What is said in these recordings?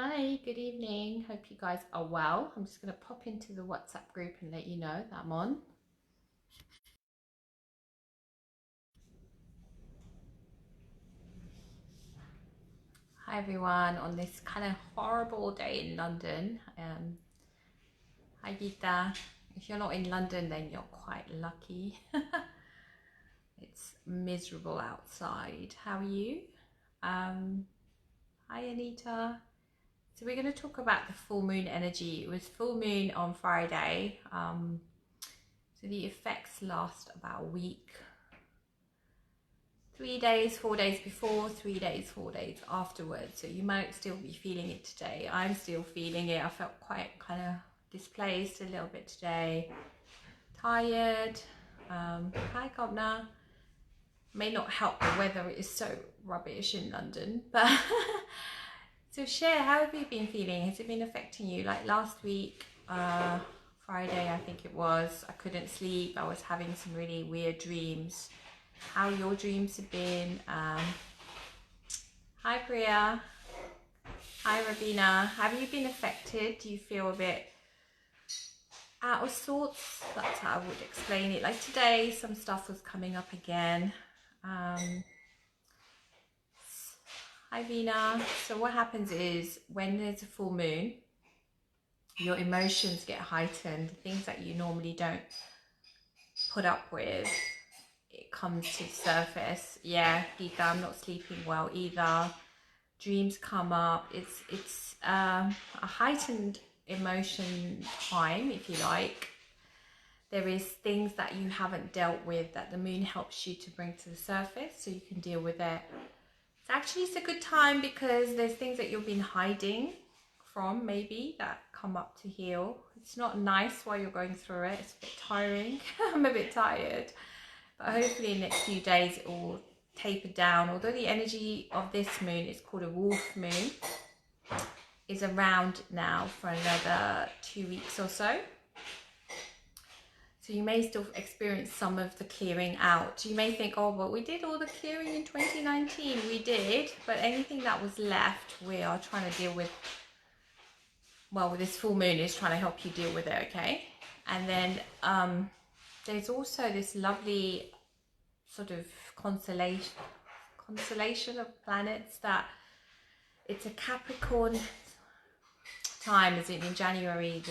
Hi, good evening. Hope you guys are well. I'm just going to pop into the WhatsApp group and let you know that I'm on. Hi, everyone, on this kind of horrible day in London. Hi, Gita. If you're not in London, then you're quite lucky. It's miserable outside. How are you? Um, Hi, Anita. So we're going to talk about the full moon energy. It was full moon on Friday. So the effects last about a week. 3 days, 4 days before, 3 days, 4 days afterwards. So you might still be feeling it today. I'm still feeling it. I felt quite kind of displaced a little bit today. Tired. Hi, Gobna. May not help the weather. It is so rubbish in London. But so share, how have you been feeling? Has it been affecting you? Like last week, Friday, I think it was, I couldn't sleep. I was having some really weird dreams. How your dreams have been. Hi Priya. Hi Ravina. Have you been affected? Do you feel a bit out of sorts? That's how I would explain it. Like today, some stuff was coming up again. Hi Vina. So what happens is when there's a full moon, your emotions get heightened. Things that you normally don't put up with, it comes to the surface. Yeah, Gita, I'm not sleeping well either. Dreams come up. It's a heightened emotion time, if you like. There is things that you haven't dealt with that the moon helps you to bring to the surface so you can deal with it. It's a good time because there's things that you've been hiding from maybe that come up to heal. It's not nice while you're going through it. It's a bit tiring. I'm a bit tired. But hopefully in the next few days it will taper down. Although the energy of this moon is called a wolf moon, is around now for another 2 weeks or so. So you may still experience some of the clearing out. You may think, oh, but we did all the clearing in 2019. We did, but anything that was left, we are trying to deal with. Well, with this full moon is trying to help you deal with it, okay? And then there's also this lovely sort of constellation of planets that it's a Capricorn time, as in January,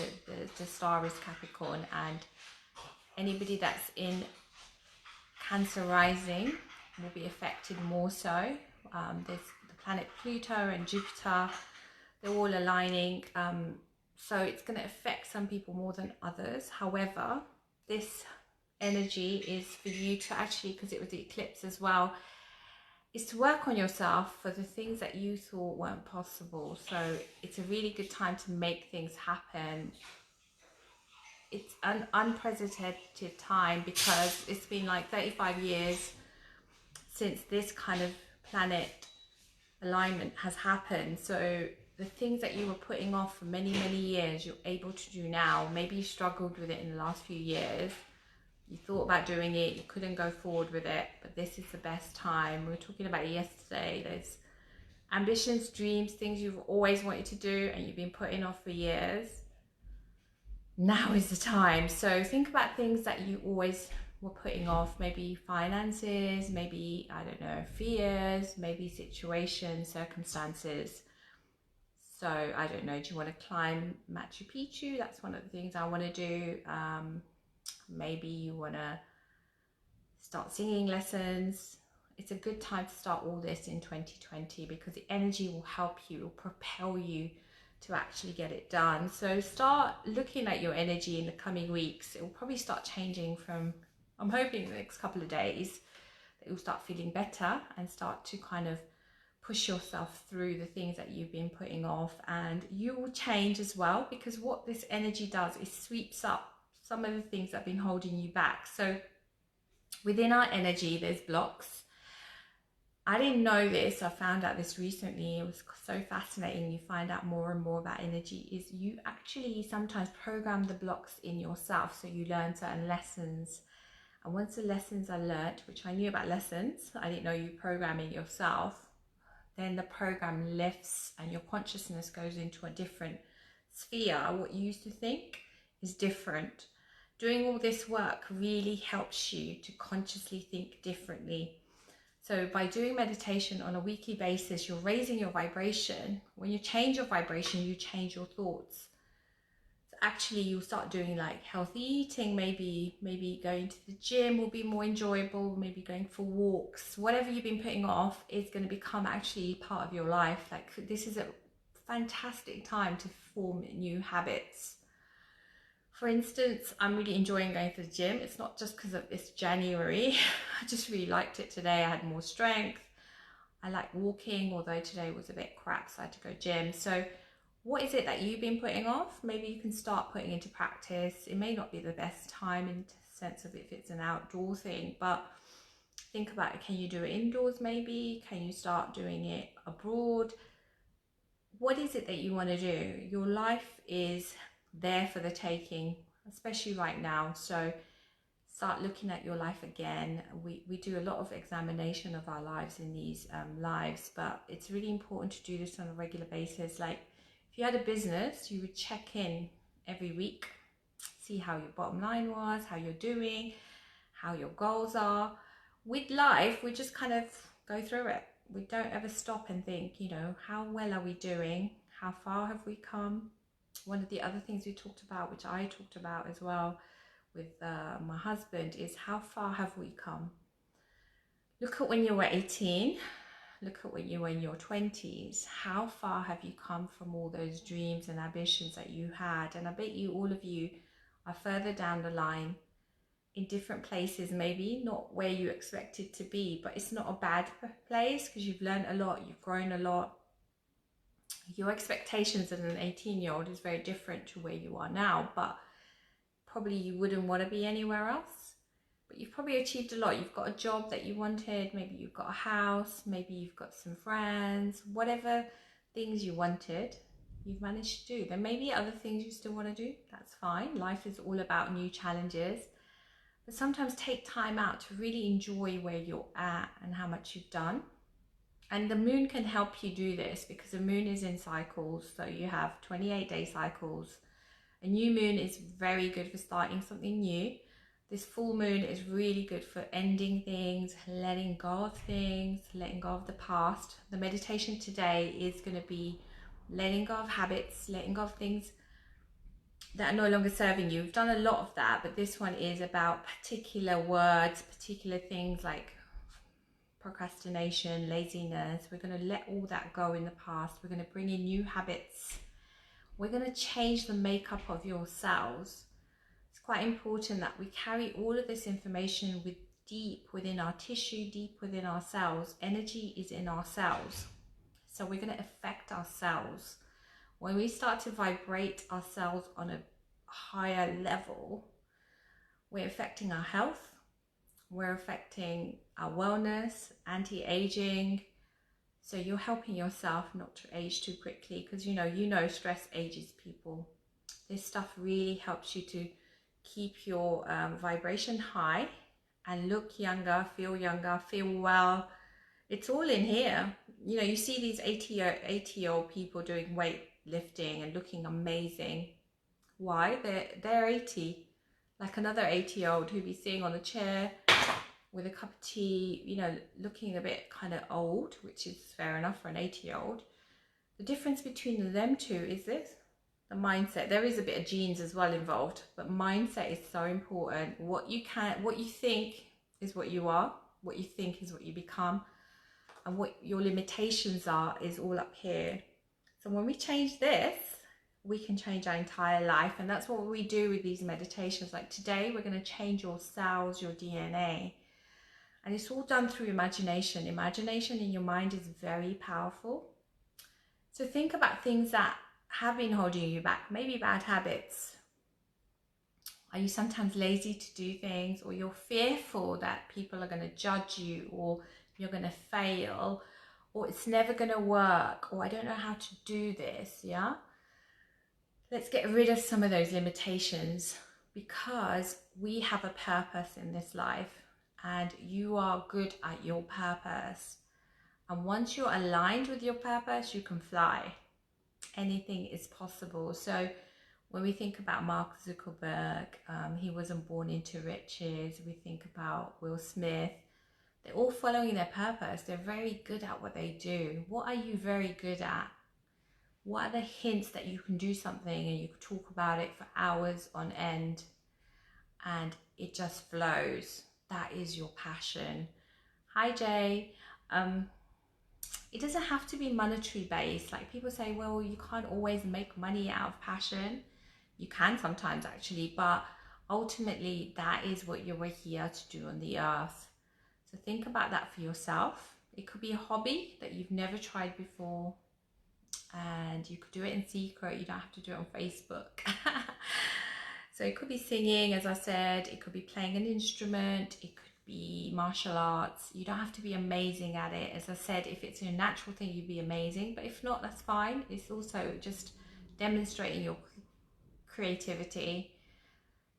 the star is Capricorn, and anybody that's in Cancer rising will be affected more so. There's the planet Pluto and Jupiter, they're all aligning, so it's going to affect some people more than others. However, this energy is for you to actually, because it was the eclipse as well, is to work on yourself for the things that you thought weren't possible. So it's a really good time to make things happen. It's an unprecedented time because it's been like 35 years since this kind of planet alignment has happened. So the things that you were putting off for many years, you're able to do now. Maybe you struggled with it in the last few years. You thought about doing it, you couldn't go forward with it, but this is the best time. We were talking about it yesterday. There's ambitions, dreams, things you've always wanted to do and you've been putting off for years. Now is the time. So think about things that you always were putting off, maybe finances, maybe, I don't know, fears, maybe situations, circumstances. So I don't know, do you want to climb Machu Picchu? That's one of the things I want to do. Maybe you want to start singing lessons. It's a good time to start all this in 2020 because the energy will help you, will propel you to actually get it done. So start looking at your energy in the coming weeks. It will probably start changing from, I'm hoping in the next couple of days that you'll start feeling better and start to kind of push yourself through the things that you've been putting off, and you will change as well, because what this energy does is sweeps up some of the things that have been holding you back. So within our energy there's blocks. I didn't know this, I found out this recently. It was so fascinating. You find out more and more about energy, is you actually sometimes program the blocks in yourself. So you learn certain lessons, and once the lessons are learnt, which I knew about lessons, I didn't know you program it yourself, then the program lifts and your consciousness goes into a different sphere. What you used to think is different. Doing all this work really helps you to consciously think differently. So by doing meditation on a weekly basis, you're raising your vibration. When you change your vibration, you change your thoughts. So actually, you'll start doing like healthy eating, maybe going to the gym will be more enjoyable, maybe going for walks. Whatever you've been putting off is going to become actually part of your life. Like, this is a fantastic time to form new habits. For instance, I'm really enjoying going to the gym. It's not just because it's January. I just really liked it today. I had more strength. I like walking, although today was a bit crap, so I had to go gym. So what is it that you've been putting off? Maybe you can start putting into practice. It may not be the best time in the sense of if it's an outdoor thing, but think about it. Can you do it indoors maybe? Can you start doing it abroad? What is it that you want to do? Your life is there for the taking, especially right now. So start looking at your life again. We do a lot of examination of our lives in these lives, but it's really important to do this on a regular basis. Like if you had a business, you would check in every week, see how your bottom line was, how you're doing, how your goals are. With life, we just kind of go through it. We don't ever stop and think, you know, how well are we doing? How far have we come? One of the other things we talked about, which I talked about as well with my husband, is how far have we come? Look at when you were 18. Look at when you were in your 20s. How far have you come from all those dreams and ambitions that you had? And I bet you all of you are further down the line in different places, maybe not where you expected to be, but it's not a bad place because you've learned a lot, you've grown a lot. Your expectations as an 18-year-old is very different to where you are now, but probably you wouldn't want to be anywhere else. But you've probably achieved a lot. You've got a job that you wanted, maybe you've got a house, maybe you've got some friends, whatever things you wanted, you've managed to do. There may be other things you still want to do, that's fine. Life is all about new challenges. But sometimes take time out to really enjoy where you're at and how much you've done. And the moon can help you do this because the moon is in cycles. So you have 28-day cycles. A new moon is very good for starting something new. This full moon is really good for ending things, letting go of things, letting go of the past. The meditation today is going to be letting go of habits, letting go of things that are no longer serving you. We've done a lot of that, but this one is about particular words, particular things like procrastination, laziness. We're going to let all that go in the past. We're going to bring in new habits. We're going to change the makeup of your cells. It's quite important that we carry all of this information deep within our tissue, deep within our cells. Energy is in our cells. So we're going to affect our cells. When we start to vibrate our cells on a higher level, we're affecting our health, we're affecting our wellness, anti-aging. So you're helping yourself not to age too quickly because you know stress ages people. This stuff really helps you to keep your vibration high and look younger, feel well. It's all in here. You know, you see these 80-year-old people doing weightlifting and looking amazing. Why? They're 80. Like another 80-year-old who'd be sitting on a chair with a cup of tea, you know, looking a bit kind of old, which is fair enough for an 80-year-old. The difference between them two is this, the mindset. There is a bit of genes as well involved, but mindset is so important. What you think is what you are, what you think is what you become, and what your limitations are is all up here. So when we change this, we can change our entire life, and that's what we do with these meditations. Like today, we're going to change your cells, your DNA, and it's all done through imagination. Imagination in your mind is very powerful. So think about things that have been holding you back, maybe bad habits. Are you sometimes lazy to do things, or you're fearful that people are going to judge you, or you're going to fail, or it's never going to work, or I don't know how to do this, yeah? Let's get rid of some of those limitations because we have a purpose in this life and you are good at your purpose. And once you're aligned with your purpose, you can fly. Anything is possible. So when we think about Mark Zuckerberg, he wasn't born into riches. We think about Will Smith. They're all following their purpose. They're very good at what they do. What are you very good at? What are the hints that you can do something and you can talk about it for hours on end and it just flows? That is your passion. Hi, Jay. It doesn't have to be monetary based. Like people say, well, you can't always make money out of passion. You can sometimes actually, but ultimately that is what you're here to do on the earth. So think about that for yourself. It could be a hobby that you've never tried before and you could do it in secret. You don't have to do it on Facebook. So it could be singing, as I said, it could be playing an instrument, it could be martial arts. You don't have to be amazing at it. As I said, if it's a natural thing, you'd be amazing, but if not, that's fine. It's also just demonstrating your creativity.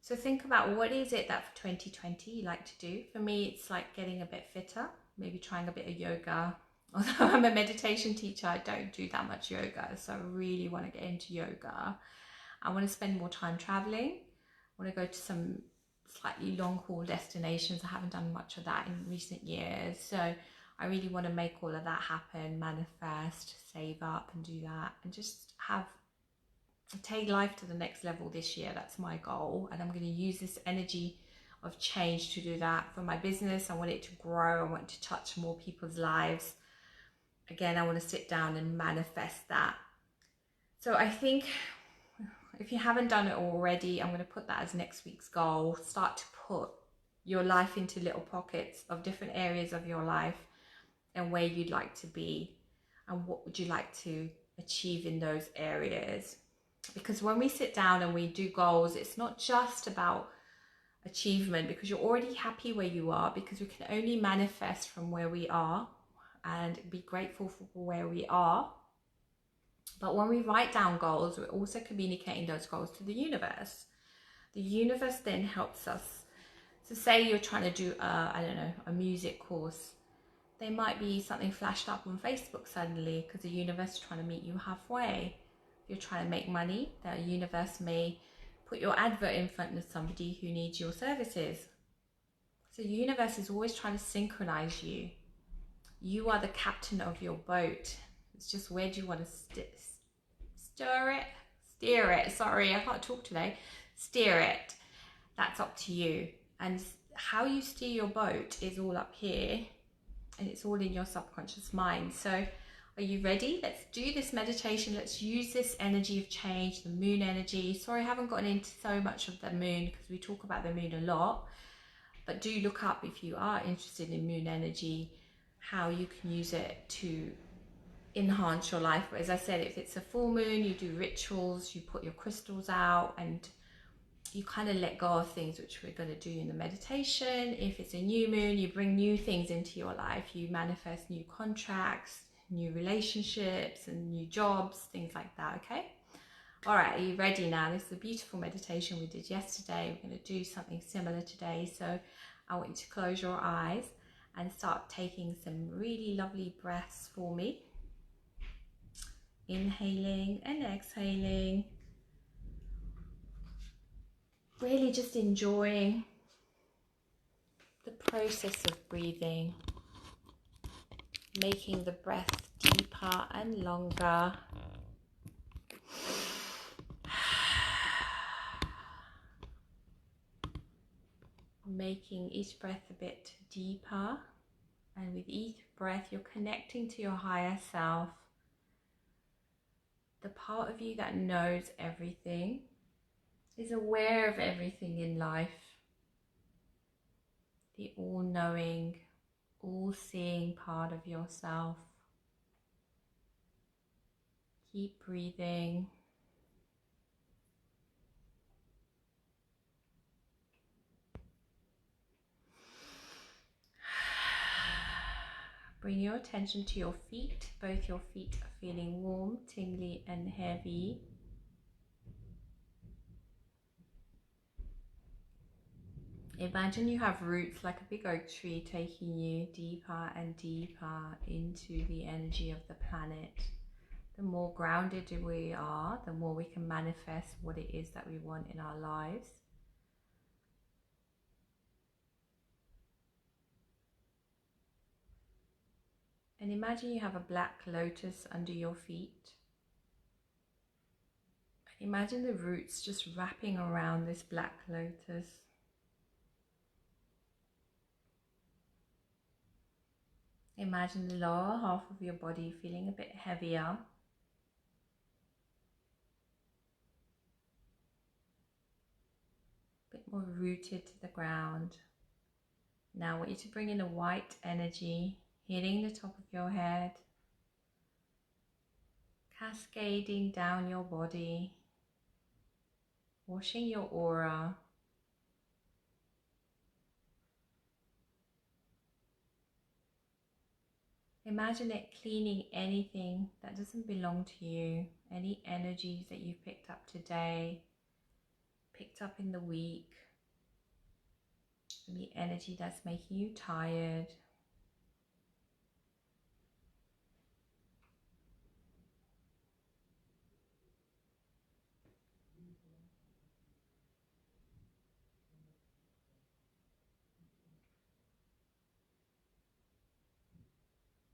So think about what is it that for 2020 you like to do. For me, it's like getting a bit fitter, maybe trying a bit of yoga. Although I'm a meditation teacher, I don't do that much yoga, so I really want to get into yoga. I want to spend more time traveling. I want to go to some slightly long haul destinations. I haven't done much of that in recent years, so I really want to make all of that happen, manifest, save up and do that, and just take life to the next level this year. That's my goal, and I'm going to use this energy of change to do that. For my business, I want it to grow. I want to touch more people's lives. Again, I want to sit down and manifest that. So I think if you haven't done it already, I'm going to put that as next week's goal. Start to put your life into little pockets of different areas of your life and where you'd like to be and what would you like to achieve in those areas. Because when we sit down and we do goals, it's not just about achievement, because you're already happy where you are, because we can only manifest from where we are and be grateful for where we are. But when we write down goals, we're also communicating those goals to the universe. The universe then helps us. So say you're trying to do a music course. There might be something flashed up on Facebook suddenly because the universe is trying to meet you halfway. If you're trying to make money, the universe may put your advert in front of somebody who needs your services. So the universe is always trying to synchronize you. You are the captain of your boat. It's just where do you want to steer it. Sorry, I can't talk today. Steer it. That's up to you. And how you steer your boat is all up here, and it's all in your subconscious mind. So are you ready? Let's do this meditation. Let's use this energy of change, the moon energy. Sorry, I haven't gotten into so much of the moon because we talk about the moon a lot, but do look up if you are interested in moon energy, how you can use it to enhance your life. But as I said, if it's a full moon, you do rituals, you put your crystals out, and you kind of let go of things, which we're going to do in the meditation. If it's a new moon, you bring new things into your life. You manifest new contracts, new relationships, and new jobs, things like that. Okay. All right, are you ready now? This is a beautiful meditation we did yesterday. We're going to do something similar today. So I want you to close your eyes and start taking some really lovely breaths for me. Inhaling and exhaling. Really just enjoying the process of breathing, making the breath deeper and longer. Making each breath a bit deeper, and with each breath you're connecting to your higher self, the part of you that knows everything, is aware of everything in life, the all-knowing, all-seeing part of yourself. Keep breathing. Bring your attention to your feet. Both your feet are feeling warm, tingly and heavy. Imagine you have roots like a big oak tree taking you deeper and deeper into the energy of the planet. The more grounded we are, the more we can manifest what it is that we want in our lives. And imagine you have a black lotus under your feet. Imagine the roots just wrapping around this black lotus. Imagine the lower half of your body feeling a bit heavier. A bit more rooted to the ground. Now I want you to bring in a white energy, hitting the top of your head, cascading down your body, washing your aura. Imagine it cleaning anything that doesn't belong to you, any energies that you've picked up today, picked up in the week, any energy that's making you tired.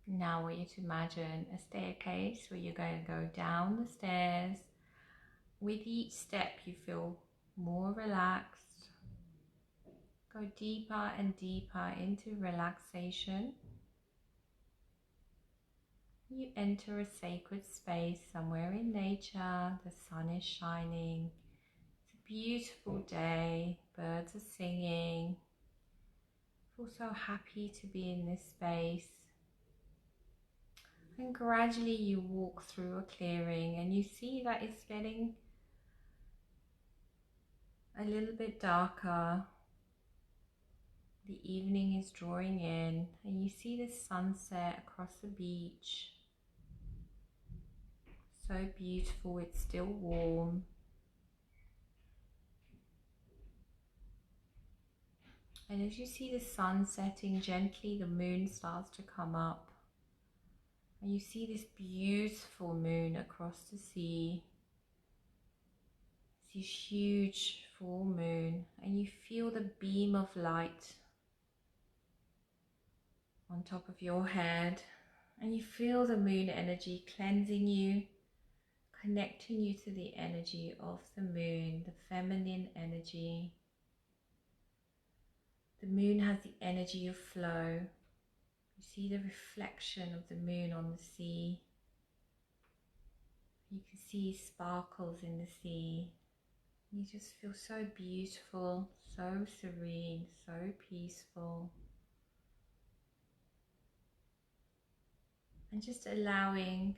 Now I want you to imagine a staircase where you're going to go down the stairs. With each step you feel more relaxed. Go deeper and deeper into relaxation. You enter a sacred space somewhere in nature. The sun is shining. It's a beautiful day. Birds are singing. I feel so happy to be in this space. And gradually you walk through a clearing and you see that it's getting a little bit darker. The evening is drawing in and you see the sunset across the beach. So beautiful, it's still warm. And as you see the sun setting gently, the moon starts to come up. And you see this beautiful moon across the sea. This huge full moon, and you feel the beam of light on top of your head, and you feel the moon energy cleansing you, connecting you to the energy of the moon, the feminine energy. The moon has the energy of flow. You see the reflection of the moon on the sea. You can see sparkles in the sea. You just feel so beautiful, so serene, so peaceful. And just allowing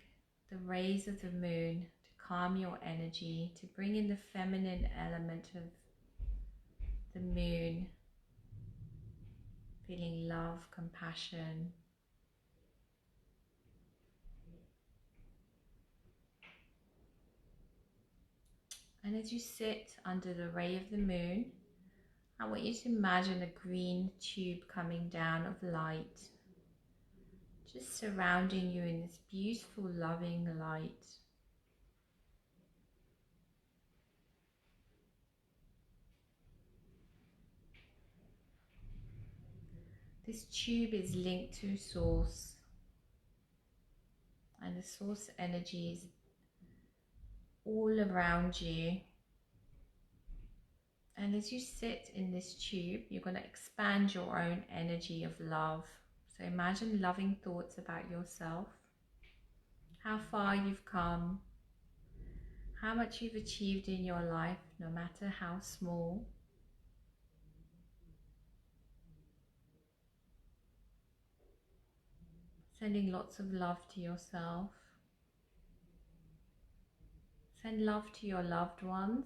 the rays of the moon to calm your energy, to bring in the feminine element of the moon, feeling love, compassion. And as you sit under the ray of the moon, I want you to imagine a green tube coming down of light, just surrounding you in this beautiful, loving light. This tube is linked to source, and the source energy is all around you. And as you sit in this tube, you're going to expand your own energy of love. So imagine loving thoughts about yourself, how far you've come, how much you've achieved in your life, no matter how small. Sending lots of love to yourself. Send love to your loved ones.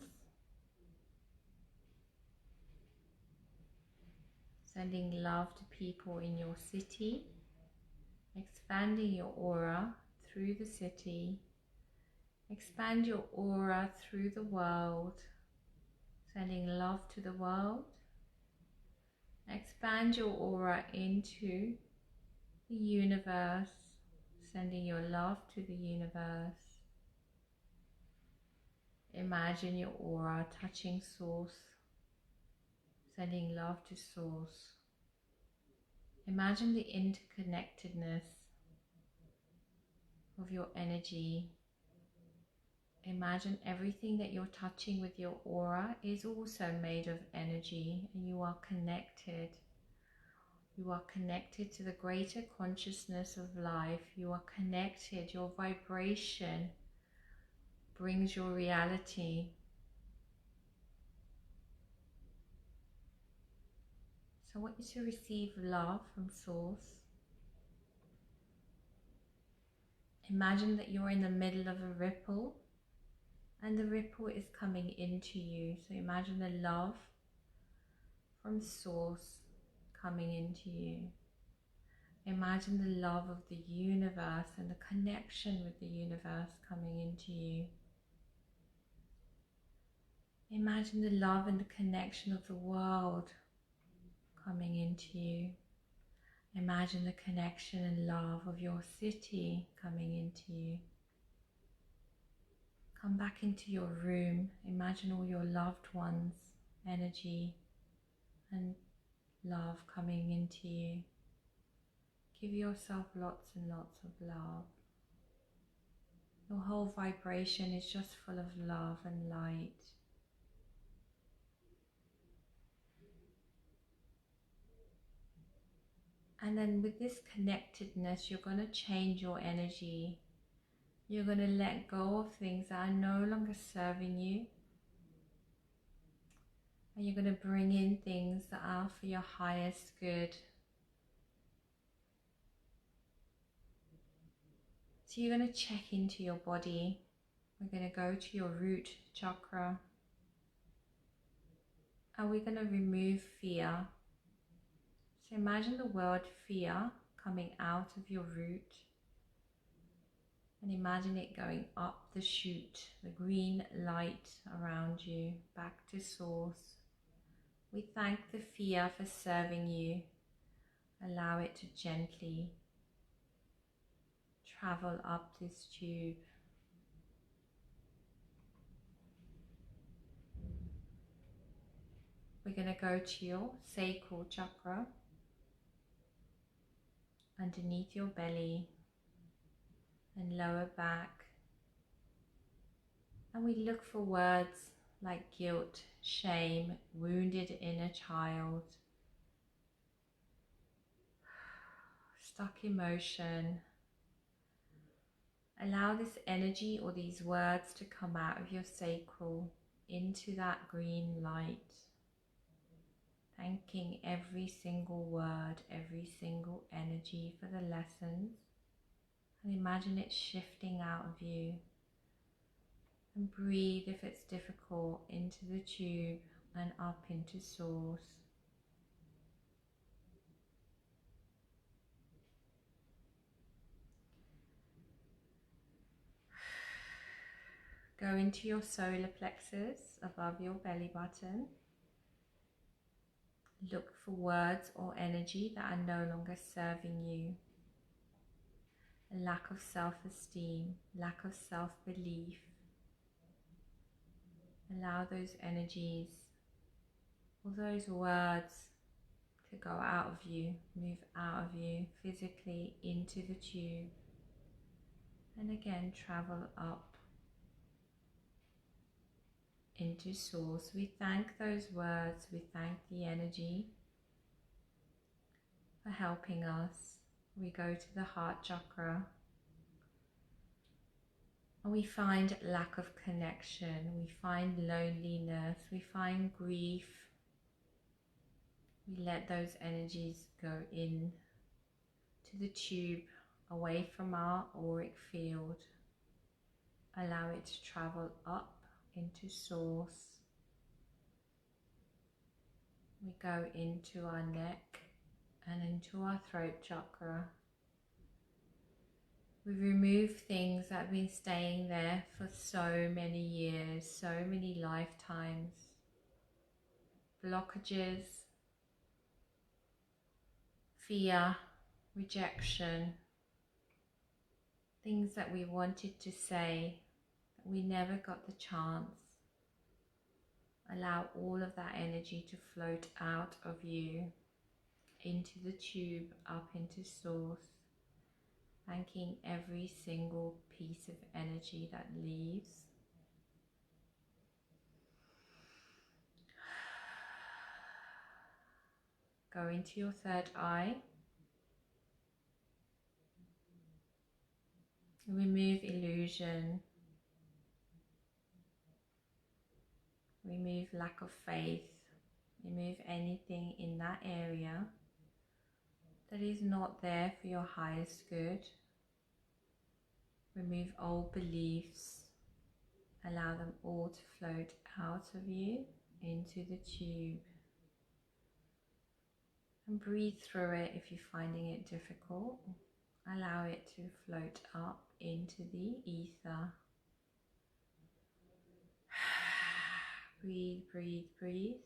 Sending love to people in your city. Expanding your aura through the city. Expand your aura through the world. Sending love to the world. Expand your aura into the universe, sending your love to the universe. Imagine your aura touching Source, sending love to Source. Imagine the interconnectedness of your energy. Imagine everything that you're touching with your aura is also made of energy, and you are connected. You are connected to the greater consciousness of life. You are connected. Your vibration brings your reality. So I want you to receive love from Source. Imagine that you're in the middle of a ripple and the ripple is coming into you. So imagine the love from Source coming into you. Imagine the love of the universe and the connection with the universe coming into you. Imagine the love and the connection of the world coming into you. Imagine the connection and love of your city coming into you. Come back into your room. Imagine all your loved ones' energy and love coming into you. Give yourself lots and lots of love. Your whole vibration is just full of love and light. And then with this connectedness, you're going to change your energy. You're going to let go of things that are no longer serving you. And you're going to bring in things that are for your highest good. So you're going to check into your body. We're going to go to your root chakra. And we're going to remove fear. So imagine the word fear coming out of your root. And imagine it going up the chute, the green light around you, back to Source. We thank the fear for serving you. Allow it to gently travel up this tube. We're going to go to your sacral chakra, underneath your belly and lower back. And we look for words like guilt, shame, wounded inner child, stuck emotion. Allow this energy or these words to come out of your sacral into that green light. Thanking every single word, every single energy for the lessons. And imagine it shifting out of you. And breathe if it's difficult into the tube and up into Source. Go into your solar plexus above your belly button. Look for words or energy that are no longer serving you. A lack of self-esteem, lack of self-belief. Allow those energies, all those words to go out of you, move out of you physically into the tube. And again, travel up into Source. We thank those words, we thank the energy for helping us. We go to the heart chakra and we find lack of connection, we find loneliness, we find grief. We let those energies go in to the tube, away from our auric field. Allow it to travel up into Source. We go into our neck and into our throat chakra. We remove things that have been staying there for so many years, so many lifetimes. Blockages, fear, rejection, things that we wanted to say, that we never got the chance. Allow all of that energy to float out of you, into the tube, up into source, thanking every single piece of energy that leaves. Go into your third eye. Remove illusion. Remove lack of faith. Remove anything in that area that is not there for your highest good. Remove old beliefs. Allow them all to float out of you into the tube. And breathe through it if you're finding it difficult. Allow it to float up into the ether. Breathe, breathe, breathe.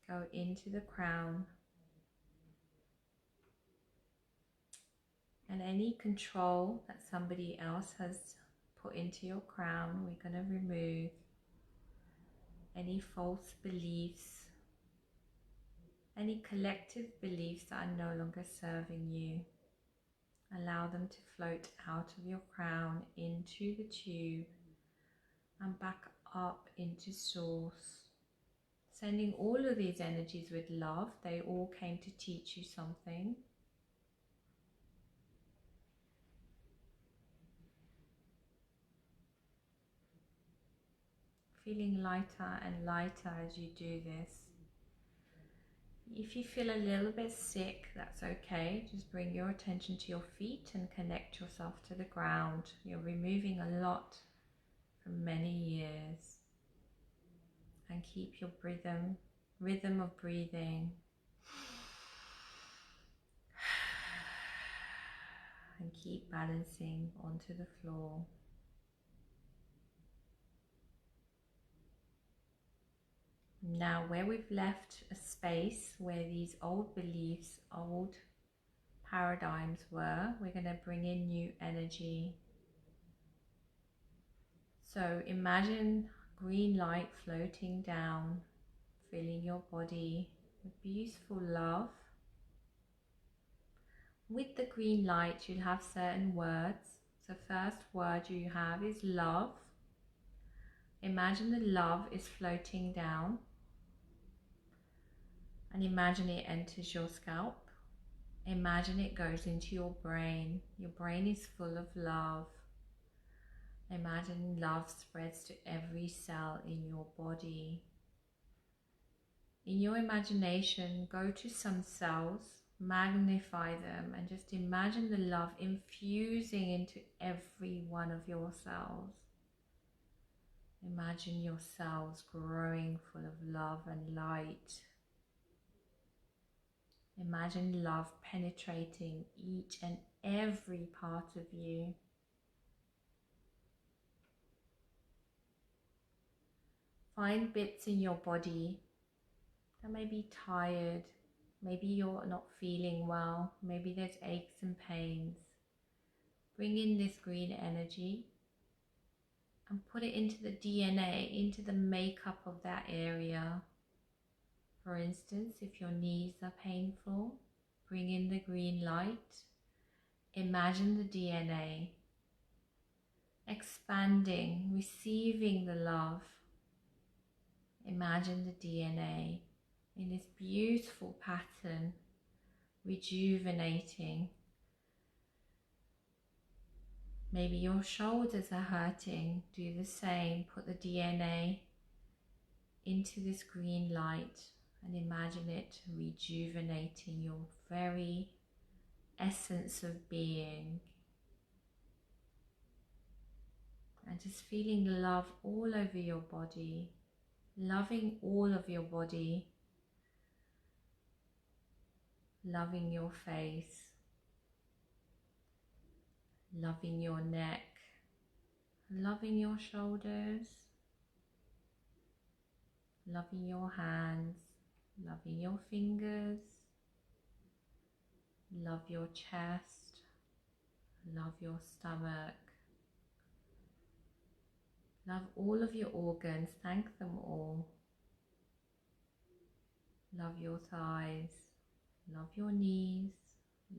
Go into the crown. And any control that somebody else has put into your crown, we're going to remove. Any false beliefs, any collective beliefs that are no longer serving you. Allow them to float out of your crown into the tube and back up into source. Sending all of these energies with love. They all came to teach you something. Feeling lighter and lighter as you do this. If you feel a little bit sick, that's okay. Just bring your attention to your feet and connect yourself to the ground. You're removing a lot from many years. And keep your rhythm of breathing. And keep balancing onto the floor. Now, where we've left a space where these old beliefs, old paradigms were, we're going to bring in new energy. So imagine green light floating down, filling your body with beautiful love. With the green light, you'll have certain words. The first word you have is love. Imagine the love is floating down. And imagine it enters your scalp. Imagine it goes into your brain. Your brain is full of love. Imagine love spreads to every cell in your body. In your imagination, go to some cells, magnify them, and just imagine the love infusing into every one of your cells. Imagine your cells growing full of love and light. Imagine love penetrating each and every part of you. Find bits in your body that may be tired. Maybe you're not feeling well. Maybe there's aches and pains. Bring in this green energy and put it into the DNA, into the makeup of that area. For instance, if your knees are painful, bring in the green light. Imagine the DNA expanding, receiving the love. Imagine the DNA in this beautiful pattern, rejuvenating. Maybe your shoulders are hurting. Do the same. Put the DNA into this green light and imagine it rejuvenating your very essence of being. And just feeling love all over your body, loving all of your body, loving your face, loving your neck, loving your shoulders, loving your hands, loving your fingers, love your chest, love your stomach, love all of your organs, thank them all. Love your thighs, love your knees,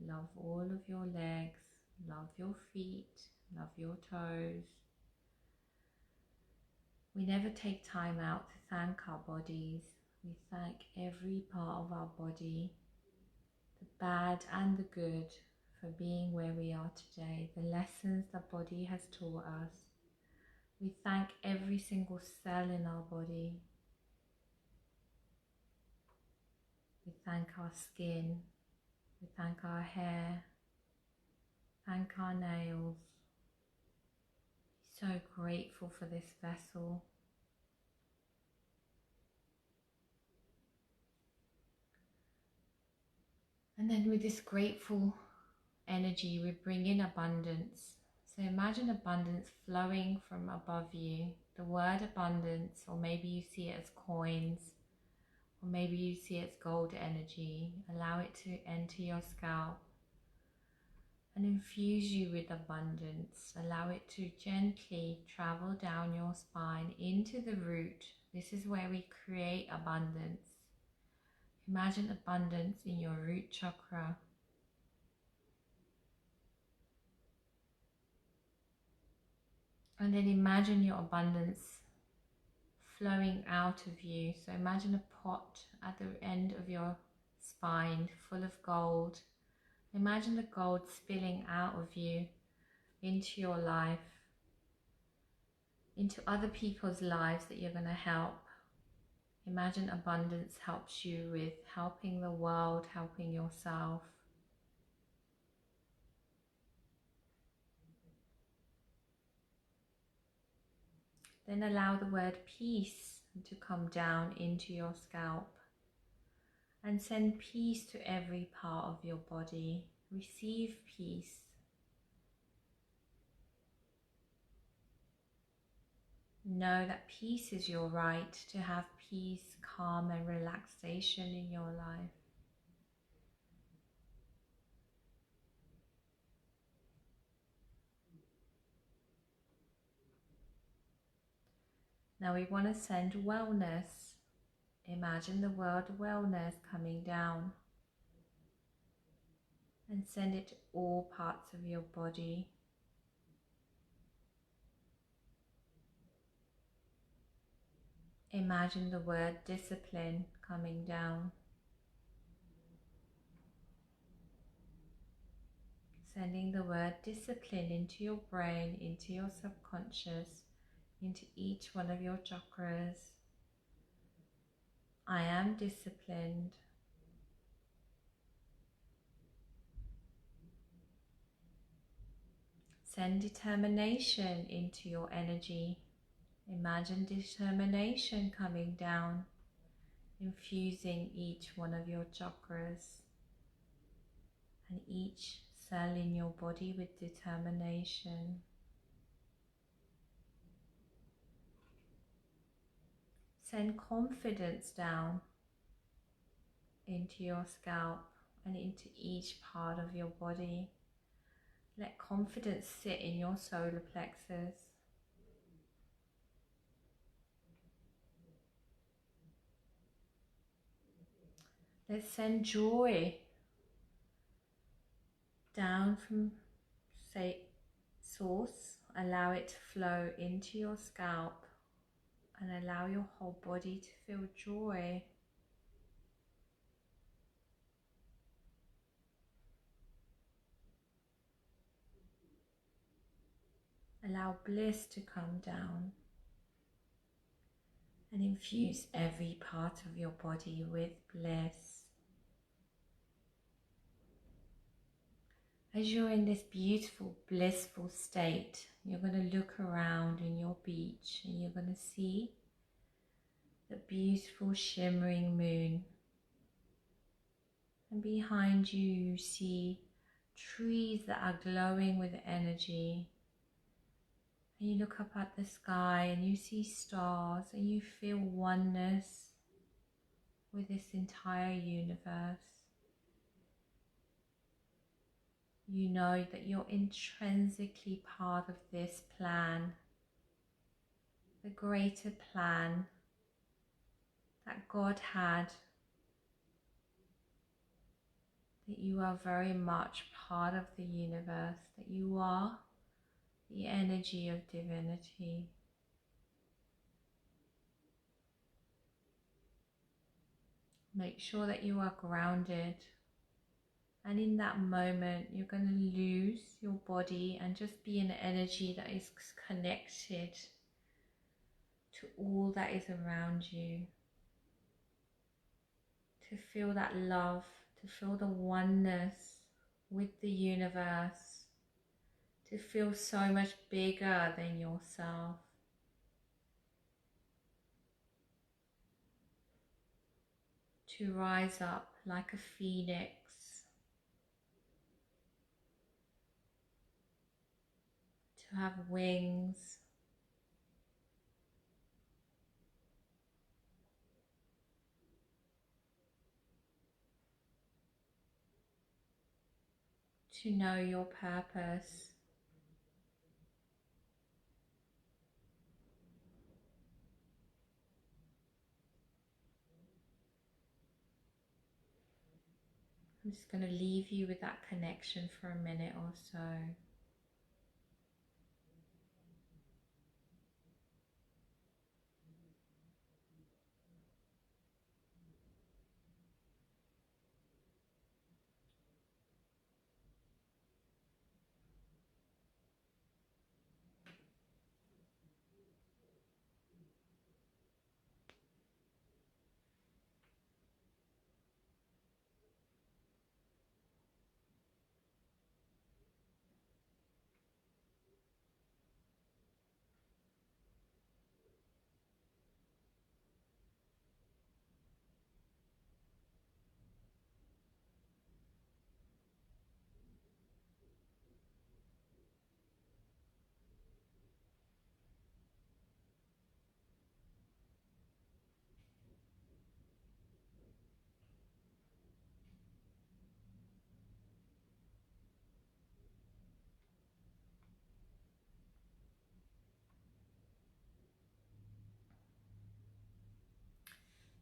love all of your legs, love your feet, love your toes. We never take time out to thank our bodies. We thank every part of our body, the bad and the good, for being where we are today, the lessons the body has taught us. We thank every single cell in our body. We thank our skin, we thank our hair, thank our nails. So grateful for this vessel. And then with this grateful energy, we bring in abundance. So imagine abundance flowing from above you. The word abundance, or maybe you see it as coins, or maybe you see it as gold energy. Allow it to enter your scalp and infuse you with abundance. Allow it to gently travel down your spine into the root. This is where we create abundance. Imagine abundance in your root chakra. And then imagine your abundance flowing out of you. So imagine a pot at the end of your spine full of gold. Imagine the gold spilling out of you into your life, into other people's lives that you're going to help. Imagine abundance helps you with helping the world, helping yourself. Then allow the word peace to come down into your scalp and send peace to every part of your body. Receive peace. Know that peace is your right, to have peace, calm and relaxation in your life. Now we want to send wellness. Imagine the word wellness coming down and send it to all parts of your body. Imagine the word discipline coming down. Sending the word discipline into your brain, into your subconscious, into each one of your chakras. I am disciplined. Send determination into your energy. Imagine determination coming down, infusing each one of your chakras and each cell in your body with determination. Send confidence down into your scalp and into each part of your body. Let confidence sit in your solar plexus. Let's send joy down from, say, source. Allow it to flow into your scalp and allow your whole body to feel joy. Allow bliss to come down and infuse every part of your body with bliss. As you're in this beautiful, blissful state, you're going to look around in your beach and you're going to see the beautiful shimmering moon. And behind you, you see trees that are glowing with energy. And you look up at the sky and you see stars and you feel oneness with this entire universe. You know that you're intrinsically part of this plan, the greater plan that God had, that you are very much part of the universe, that you are the energy of divinity. Make sure that you are grounded, and in that moment you're going to lose your body and just be an energy that is connected to all that is around you, to feel that love, to feel the oneness with the universe, to feel so much bigger than yourself. To rise up like a phoenix, to have wings, to know your purpose. I'm just going to leave you with that connection for a minute or so.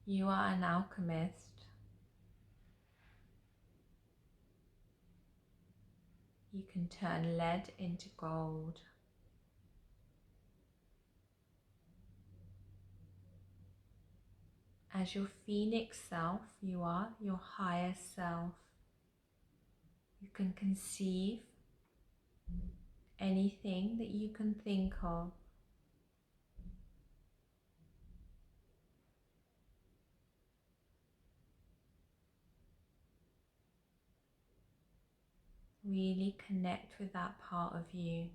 You are an alchemist. You can turn lead into gold. As your phoenix self, you are your higher self. You can conceive anything that you can think of. Really connect with that part of you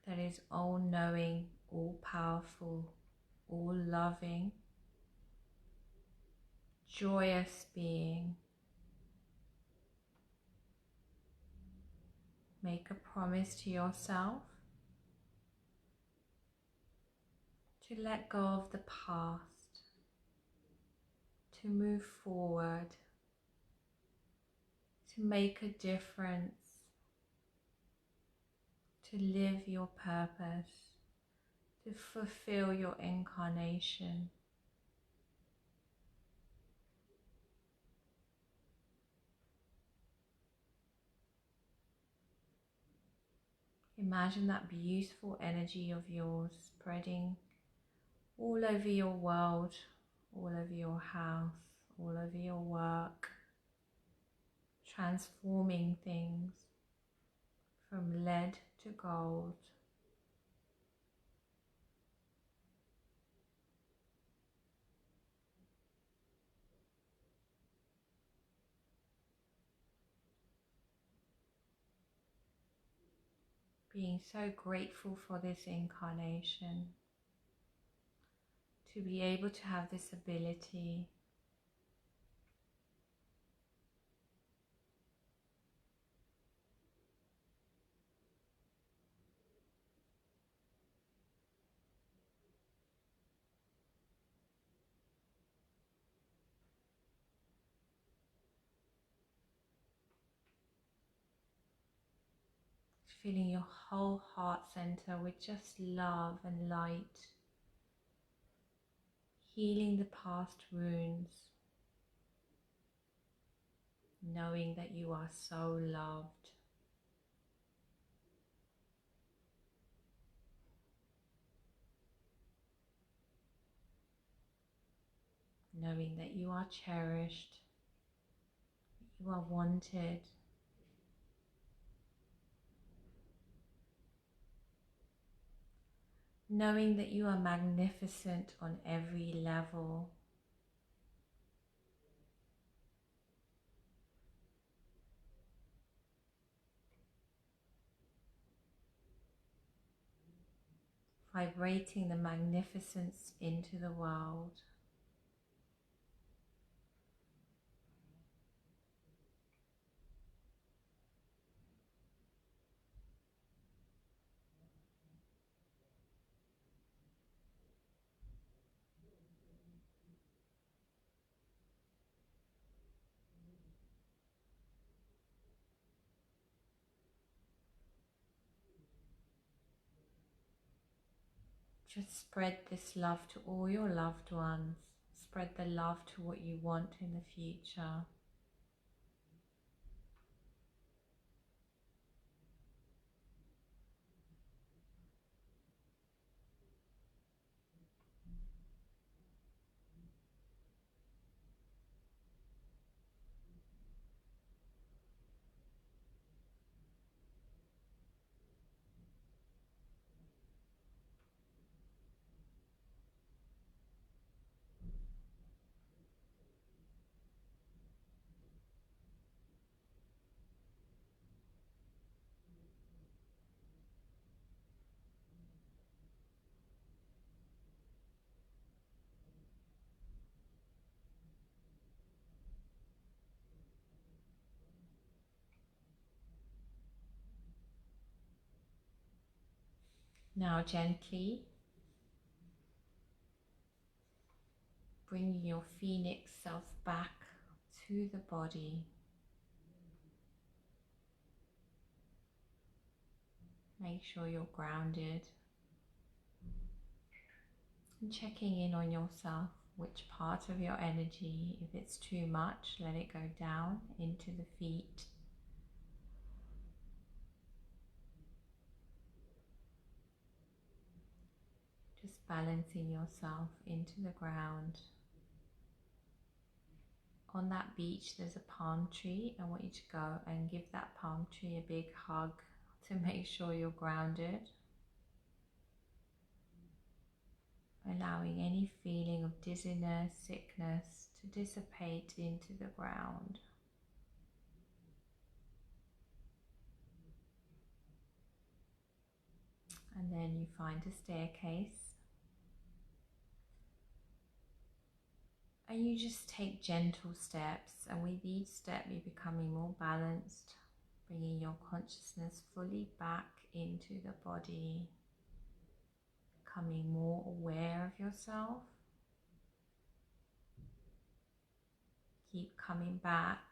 that is all-knowing, all-powerful, all-loving, joyous being. Make a promise to yourself to let go of the past, to move forward, to make a difference, to live your purpose, to fulfill your incarnation. Imagine that beautiful energy of yours spreading all over your world, all over your house, all over your work, transforming things from lead to gold. Being so grateful for this incarnation, to be able to have this ability filling your whole heart center with just love and light, healing the past wounds, knowing that you are so loved. Knowing that you are cherished, you are wanted. Knowing that you are magnificent on every level. Vibrating the magnificence into the world. Just spread this love to all your loved ones. Spread the love to what you want in the future. Now gently bring your phoenix self back to the body. Make sure you're grounded. And checking in on yourself, which part of your energy, if it's too much, let it go down into the feet. Just balancing yourself into the ground. On that beach there's a palm tree. I want you to go and give that palm tree a big hug to make sure you're grounded. Allowing any feeling of dizziness, sickness to dissipate into the ground. And then you find a staircase. And you just take gentle steps, and with each step you're becoming more balanced, bringing your consciousness fully back into the body, becoming more aware of yourself. Keep coming back,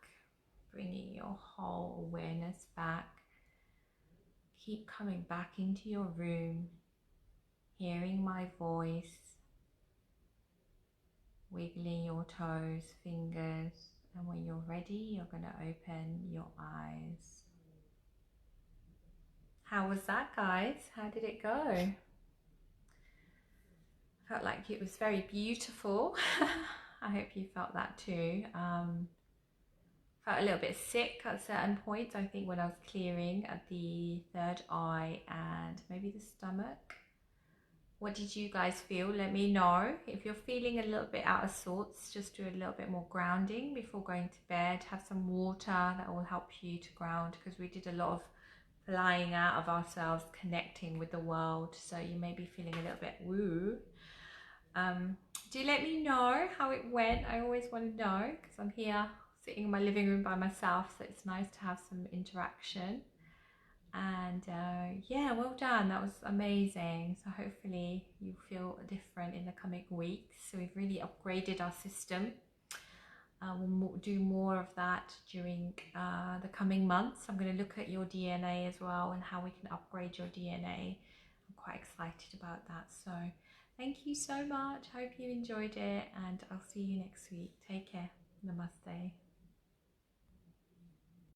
bringing your whole awareness back. Keep coming back into your room, hearing my voice, wiggling your toes, fingers, and when you're ready, you're going to open your eyes. How was that, guys? How did it go? Felt like it was very beautiful. I hope you felt that too. Felt a little bit sick at certain points, I think, when I was clearing at the third eye and maybe the stomach. What did you guys feel? Let me know. If you're feeling a little bit out of sorts, just do a little bit more grounding before going to bed. Have some water, that will help you to ground, because we did a lot of flying out of ourselves, connecting with the world. So you may be feeling a little bit woo. Do let me know how it went. I always want to know, because I'm here sitting in my living room by myself, so it's nice to have some interaction. And yeah, well done, that was amazing. So hopefully you feel different in the coming weeks. So we've really upgraded our system. We'll do more of that during the coming months. I'm going to look at your DNA as well and how we can upgrade your DNA. I'm quite excited about that. So thank you so much. Hope you enjoyed it, and I'll see you next week. Take care.